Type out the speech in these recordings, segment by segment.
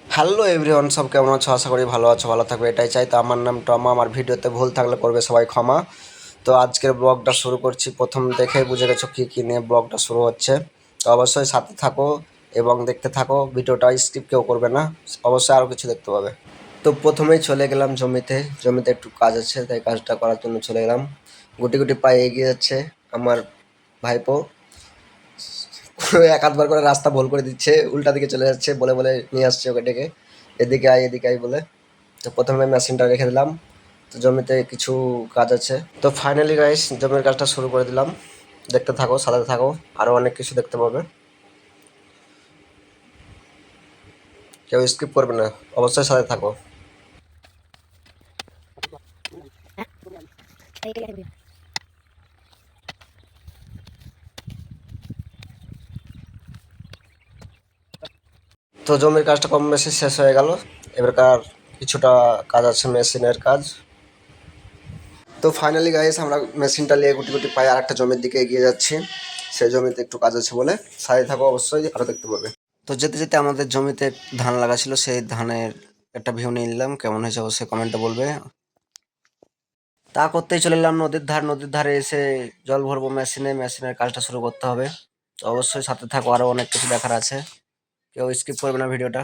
Hello everyone, সব কেমন আছো? আশা করি ভালো আছো, ভালো থাকবে এটাই চাই। তো আমার নাম টমা। আমার ভিডিওতে ভুল থাকলে করবে সবাই ক্ষমা। তো আজকের ব্লগটা শুরু করছি। প্রথম দেখে বুঝে গেছো কী নিয়ে ব্লগটা শুরু হচ্ছে। তো অবশ্যই সাথে থাকো এবং দেখতে থাকো। ভিডিওটা স্কিপ কেউ করবে না, অবশ্যই আরও কিছু দেখতে পাবে। তো প্রথমেই চলে গেলাম জমিতে। জমিতে একটু কাজ আছে, তাই কাজটা করার জন্য চলে গেলাম। গুটি গুটি পায়ে এগিয়ে যাচ্ছে আমার ভাইপো। এক আধবার করে রাস্তা ভুল করে দিচ্ছে, উল্টা দিকে চলে যাচ্ছে, বলে বলে নিয়ে আসছে ওকে ডেকে, এদিকে আয় বলে। তো প্রথমে মেশিনটা রেখে দিলাম। তো জমিতে কিছু কাজ আছে। তো ফাইনালি গাইস জমির কাজটা শুরু করে দিলাম। দেখতে থাকো, সাথে থাকো, আরও অনেক কিছু দেখতে পাবে। কেউ স্কিপ করবে না, অবশ্যই সাথে থাকো। তো জমির কাজটা কম বেশি শেষ হয়ে গেল। এবারকার কিছুটা কাজ আছে, মেশিনের কাজ। তো ফাইনালি গাইস আমরা মেশিনটা নিয়ে গুটি গুটি পায়ে আরেকটা জমির দিকে এগিয়ে যাচ্ছি। সেই জমিতে একটু কাজ আছে বলে সাথে থাকো, অবশ্যই আরও দেখতে পাবে। তো যেতে যেতে আমাদের জমিতে ধান লাগা ছিল, সেই ধানের একটা ভিউ নিয়ে নিলাম। কেমন হয়েছে অবশ্যই কমেন্টে বলবে। তা করতেই চলে এলাম নদীর ধারে এসে জল ভরবো মেশিনের কাজটা শুরু করতে হবে। তো অবশ্যই সাথে থাকো, আরও অনেক কিছু দেখার আছে, কেউ স্কিপ করবে না ভিডিওটা।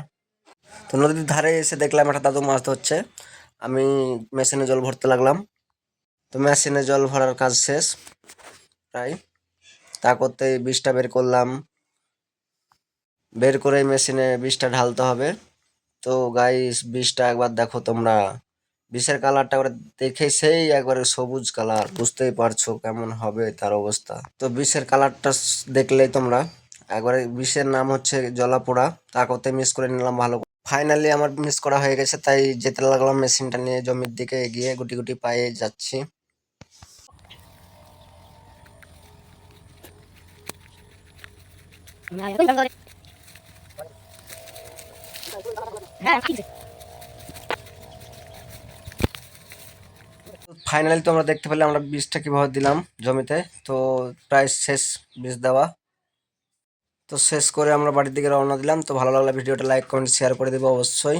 তো নদীর ধারে এসে দেখলাম একটা দাদু মাছ ধরছে। আমি মেশিনে জল ভরতে লাগলাম। তো মেশিনে জল ভরার কাজ শেষ প্রায়। তা করতেই বিষটা বের করলাম। বের করে মেশিনে বিষটা ঢালতে হবে। তো গাইস বিষটা একবার দেখো তোমরা, বিষের কালারটা একবার দেখে সেই একবারে সবুজ কালার, বুঝতেই পারছো কেমন হবে তার অবস্থা। তো বিষের কালারটা দেখলেই তোমরা একবারে, বিষের নাম হচ্ছে জলাপোড়া। তা করতে মিস করে নিলাম ভালো। ফাইনালি আমার মিস করা হয়ে গেছে, তাই যেতে লাগলাম মেশিনটা নিয়ে জমির দিকে এগিয়ে গুটি গুটি পায়ে যাচ্ছি। ফাইনালি তোমরা দেখতে পেলে আমরা বীজটা কিভাবে দিলাম জমিতে। তো প্রায় শেষ বীজ দেওয়া। তো শেষ করে আমরা বাড়ির দিকে রওনা দিলাম। তো ভালো লাগলে ভিডিওটা লাইক কমেন্ট শেয়ার করে দেবো অবশ্যই।